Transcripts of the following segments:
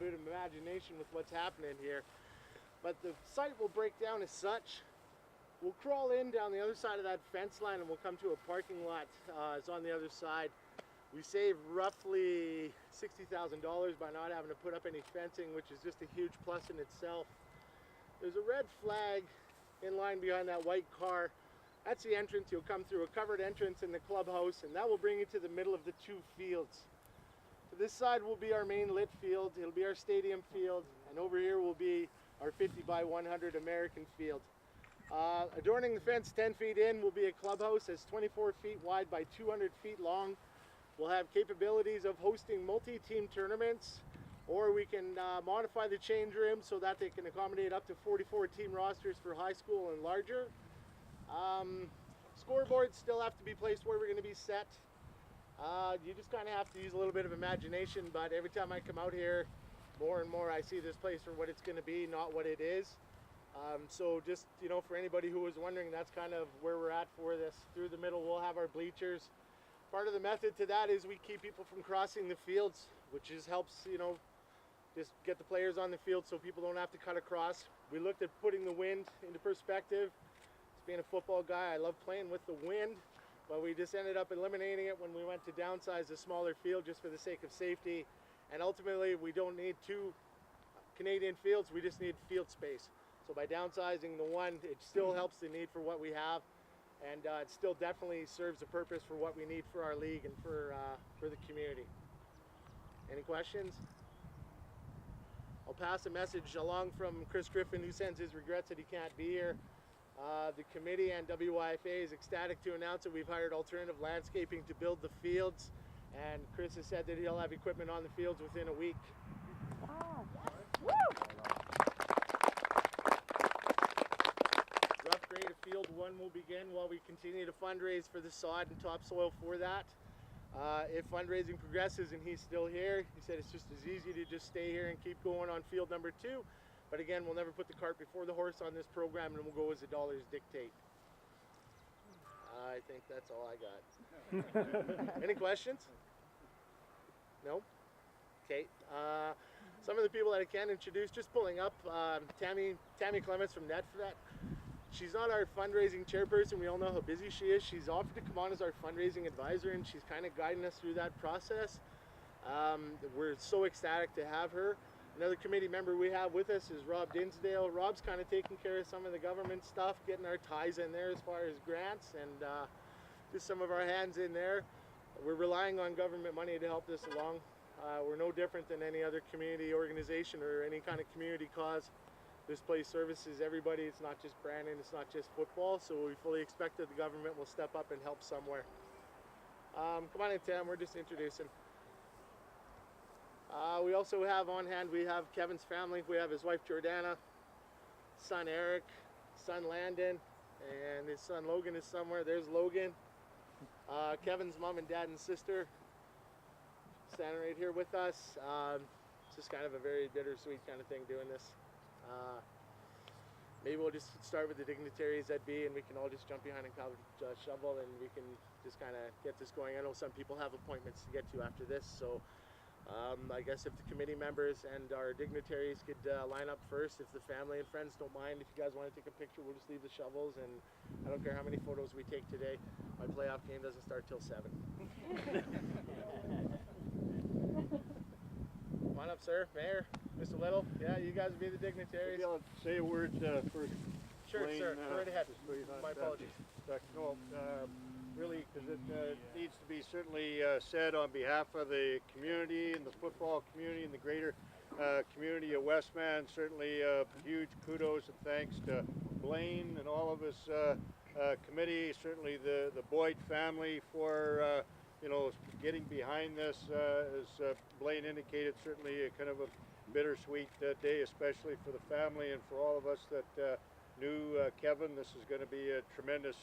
bit of imagination with what's happening here. But the site will break down as such. We'll crawl in down the other side of that fence line and we'll come to a parking lot. It's on the other side. We save roughly $60,000 by not having to put up any fencing, which is just a huge plus in itself. There's a red flag in line behind that white car. That's the entrance. You'll come through a covered entrance in the clubhouse, and that will bring you to the middle of the two fields. To this side will be our main lit field. It'll be our stadium field, and over here will be our 50 by 100 American field. Adorning the fence 10 feet in will be a clubhouse that's 24 feet wide by 200 feet long. We'll have capabilities of hosting multi-team tournaments, or we can modify the change room so that they can accommodate up to 44 team rosters for high school and larger. Scoreboards still have to be placed where we're going to be set. You just kind of have to use a little bit of imagination, but every time I come out here, more and more I see this place for what it's going to be, not what it is. So just, you know, for anybody who was wondering, that's kind of where we're at for this. Through the middle we'll have our bleachers. Part of the method to that is we keep people from crossing the fields, which helps, you know, just get the players on the field so people don't have to cut across. We looked at putting the wind into perspective. Being a football guy, I love playing with the wind, but we just ended up eliminating it when we went to downsize a smaller field just for the sake of safety. And ultimately, we don't need two Canadian fields, we just need field space. So by downsizing the one, it still helps the need for what we have, and it still definitely serves a purpose for what we need for our league and for the community. Any questions? I'll pass a message along from Chris Griffin, who sends his regrets that he can't be here. The committee and WYFA is ecstatic to announce that we've hired alternative landscaping to build the fields, and Chris has said that he'll have equipment on the fields within a week. Wow. Woo! Rough grade of field 1 will begin while we continue to fundraise for the sod and topsoil for that. If fundraising progresses and he's still here, he said it's just as easy to just stay here and keep going on field number 2. But again, we'll never put the cart before the horse on this program, and we'll go as the dollars dictate. I think that's all I got. Any questions? No? Okay. Some of the people that I can introduce, just pulling up, Tammy Clements from NetFet. She's not our fundraising chairperson. We all know how busy she is. She's offered to come on as our fundraising advisor, and she's kind of guiding us through that process. We're so ecstatic to have her. Another committee member we have with us is Rob Dinsdale. Rob's kind of taking care of some of the government stuff, getting our ties in there as far as grants and just some of our hands in there. We're relying on government money to help this along. We're no different than any other community organization or any kind of community cause. This place services everybody. It's not just branding, it's not just football, so we fully expect that the government will step up and help somewhere. Come on in, Tam, we're just introducing. We also have on hand, we have Kevin's family. We have his wife Jordana, son Eric, son Landon, and his son Logan is somewhere. There's Logan. Kevin's mom and dad and sister standing right here with us. It's just kind of a very bittersweet kind of thing doing this. Maybe we'll just start with the dignitaries that be, and we can all just jump behind a shovel and we can just kind of get this going. I know some people have appointments to get to after this, so I guess if the committee members and our dignitaries could line up first, if the family and friends don't mind, if you guys want to take a picture, we'll just leave the shovels, and I don't care how many photos we take today. My playoff game doesn't start till 7. Come on up, sir. Mayor, Mr. Little. Yeah, you guys will be the dignitaries. Maybe I'll say a word first. Sure, Blaine, sir. Go right ahead. My apologies. No, really, because it needs to be certainly said on behalf of the community and the football community and the greater community of Westman. Certainly huge kudos and thanks to Blaine and all of his committee, certainly the Boyd family for you know, getting behind this. As Blaine indicated, certainly a kind of a bittersweet day, especially for the family and for all of us that knew Kevin. This is going to be a tremendous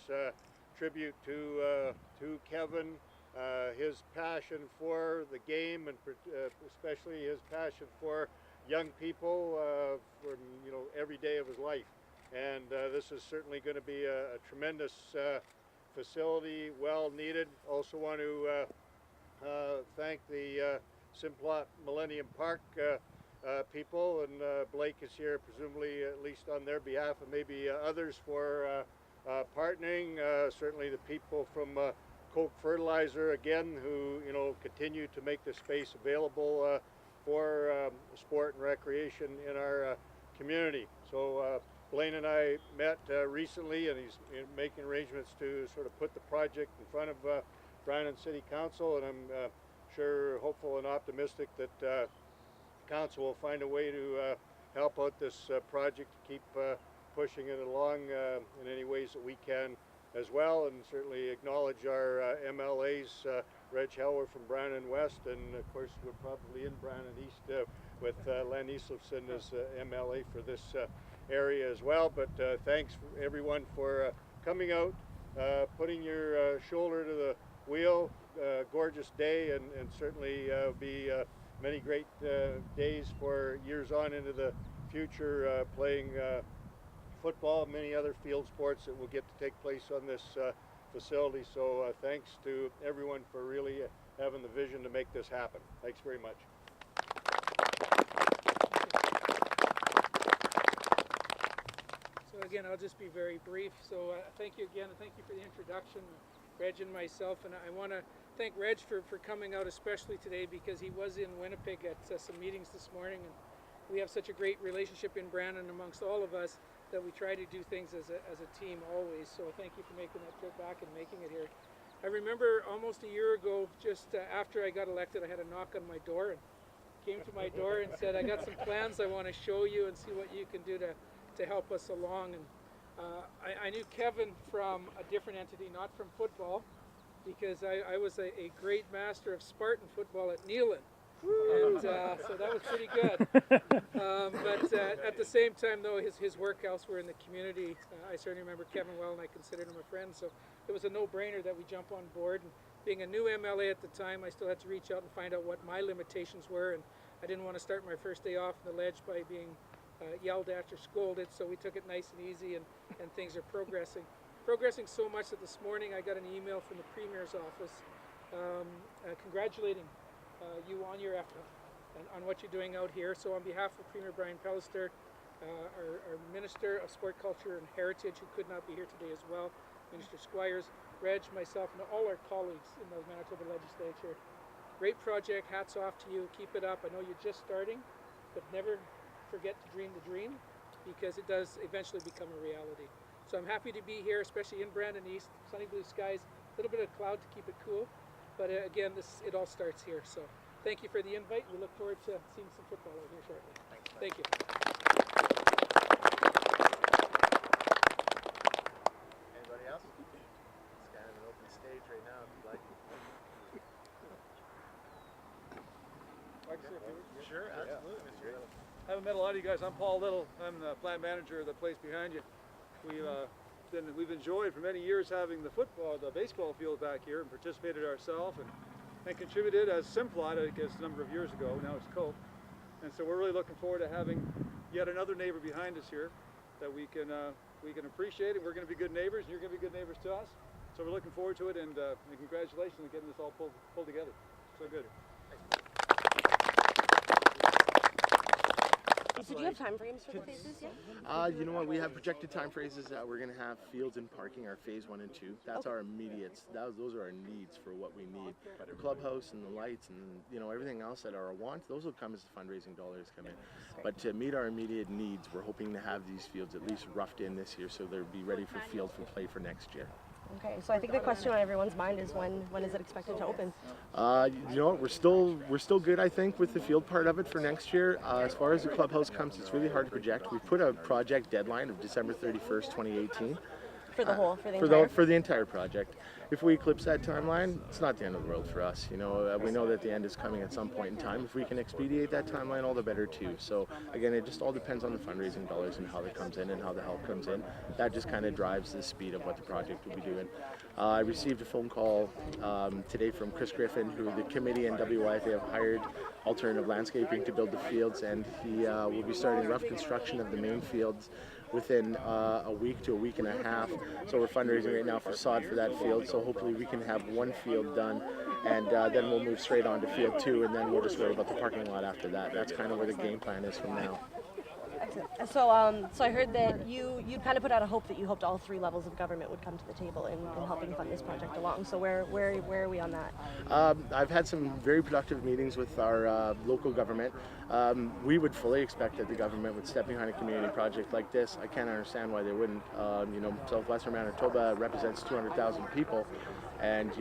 tribute to Kevin, his passion for the game, and especially his passion for young people from, you know, every day of his life. And this is certainly going to be a tremendous facility, well needed. Also want to thank the Simplot Millennium Park people, and Blake is here presumably at least on their behalf, and maybe others for partnering. Certainly the people from Coke Fertilizer again, who continue to make this space available for sport and recreation in our community. So Blaine and I met recently, and he's making arrangements to sort of put the project in front of Brandon City Council, and I'm sure hopeful and optimistic that Council will find a way to help out this project, to keep pushing it along in any ways that we can as well, and certainly acknowledge our MLAs, Reg Heller from Brandon West, and of course we're probably in Brandon East with Len Islefson as MLA for this area as well. But thanks everyone for coming out, putting your shoulder to the wheel. Gorgeous day, and certainly be many great days for years on into the future, playing football, many other field sports that will get to take place on this facility. So thanks to everyone for really having the vision to make this happen. Thanks very much. So again, I'll just be very brief. So thank you again, and thank you for the introduction, Reg and myself. And I want to thank Reg for coming out especially today, because he was in Winnipeg at some meetings this morning, and we have such a great relationship in Brandon amongst all of us that we try to do things as a team always. So thank you for making that trip back and making it here. I remember almost a year ago, just after I got elected, I had a knock on my door, and came to my door and said, I got some plans I want to show you and see what you can do to help us along. And I knew Kevin from a different entity, not from football, because I was a great master of Spartan football at Neelan. And so that was pretty good. But at the same time, though, his work elsewhere in the community, I certainly remember Kevin well, and I considered him a friend. So it was a no-brainer that we jump on board. And being a new MLA at the time, I still had to reach out and find out what my limitations were. And I didn't want to start my first day off on the ledge by being yelled at or scolded. So we took it nice and easy, and things are progressing. Progressing so much that this morning I got an email from the Premier's office congratulating you on your effort and on what you're doing out here. So on behalf of Premier Brian Pellister, our Minister of Sport, Culture and Heritage, who could not be here today as well, Minister Squires, Reg, myself, and all our colleagues in the Manitoba Legislature. Great project, hats off to you, keep it up. I know you're just starting, but never forget to dream the dream, because it does eventually become a reality. So I'm happy to be here, especially in Brandon East, sunny blue skies, a little bit of cloud to keep it cool. But again, it all starts here. So thank you for the invite. We look forward to seeing some football out here shortly. Thank you. Anybody else? It's kind of an open stage right now, if you'd like. Sure, absolutely, Mr. Little. I haven't met a lot of you guys. I'm Paul Little. I'm the plant manager of the place behind you. We've enjoyed for many years having the baseball field back here, and participated ourselves and contributed as Simplot, I guess, a number of years ago. Now it's Coke, and so we're really looking forward to having yet another neighbor behind us here that we can appreciate, and we're going to be good neighbors, and you're going to be good neighbors to us. So we're looking forward to it, and congratulations on getting this all pulled together. So good. So do you have time frames for the phases yet? You know what? We have projected time phrases. We're going to have fields and parking, our phase 1 and 2. That's our immediates. Those are our needs for what we need. The clubhouse and the lights and everything else that are our wants, those will come as the fundraising dollars come in. But to meet our immediate needs, we're hoping to have these fields at least roughed in this year, so they'll be ready for field for play for next year. Okay, so I think the question on everyone's mind is when is it expected to open? You know what? We're still good, I think, with the field part of it for next year. As far as the clubhouse comes, it's really hard to project. We put a project deadline of December 31st, 2018. For the whole, for the entire project. If we eclipse that timeline, it's not the end of the world for us. We know that the end is coming at some point in time. If we can expedite that timeline, all the better too. So again, it just all depends on the fundraising dollars and how that comes in and how the help comes in. That just kind of drives the speed of what the project will be doing. I received a phone call today from Chris Griffin, who the committee and WYFA have hired alternative landscaping to build the fields, and he will be starting rough construction of the main fields within a week to a week and a half. So we're fundraising right now for sod for that field. So hopefully we can have one field done, and then we'll move straight on to field 2, and then we'll just worry about the parking lot after that. That's kind of where the game plan is from now. Excellent. So I heard that you kind of put out a hope that you hoped all 3 levels of government would come to the table in helping fund this project along. So where are we on that? I've had some very productive meetings with our local government. We would fully expect that the government would step behind a community project like this. I can't understand why they wouldn't. Southwestern Manitoba represents 200,000 people, and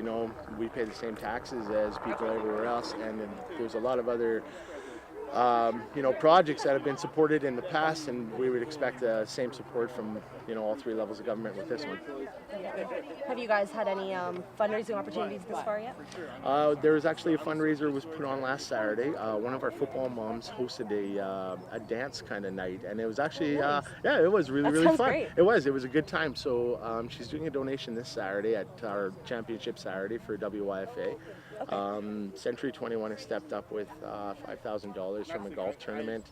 we pay the same taxes as people everywhere else, and there's a lot of other projects that have been supported in the past, and we would expect the same support from all 3 levels of government with this one. Have you guys had any fundraising opportunities this far yet? There was actually a fundraiser was put on last Saturday. One of our football moms hosted a dance kind of night, and it was actually it was really fun. Great. It was a good time. So she's doing a donation this Saturday at our championship Saturday for WYFA. Okay. Century 21 has stepped up with $5,000 from a golf tournament,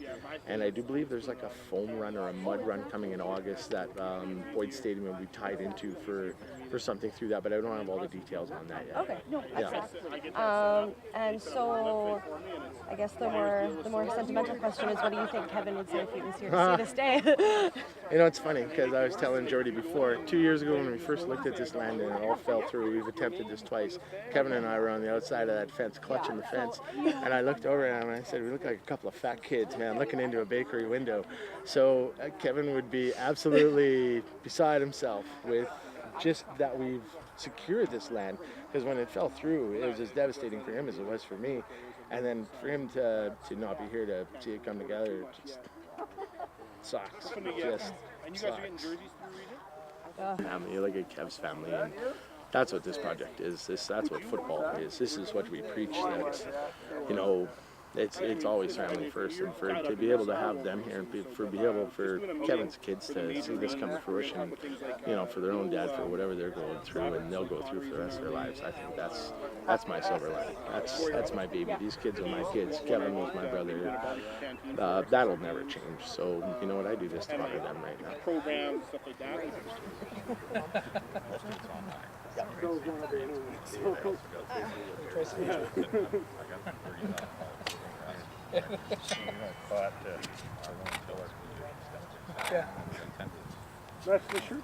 and I do believe there's like a foam run or a mud run coming in August that Boyd Stadium will be tied into for something through that, but I don't have all the details on that yet. Okay, no, excellent. And so I guess the more sentimental question is, what do you think Kevin would say if he was here to see this day? It's funny because I was telling Jody before, 2 years ago when we first looked at this land and it all fell through, we've attempted this twice. Kevin and I were on the outside of that fence, clutching the fence, and I looked over at him and I said, we look like a couple of fat kids, man, looking into a bakery window. So Kevin would be absolutely beside himself with just that we've secured this land, because when it fell through, it was as devastating for him as it was for me, and then for him to not be here to see it come together, just sucks. And you guys are getting jerseys through region? Family, you look at Kev's family, and that's what this project is. That's what football is. This is what we preach. That it's always family first, and to be able to have them here, and for Kevin's kids to see this come to fruition, for their own dad, for whatever they're going through, and they'll go through for the rest of their lives. I think that's my silver lining. That's my baby. These kids are my kids. Kevin was my brother. That'll never change. So you know what? I do this to honor them right now. Programs, stuff like that. That's the shirt.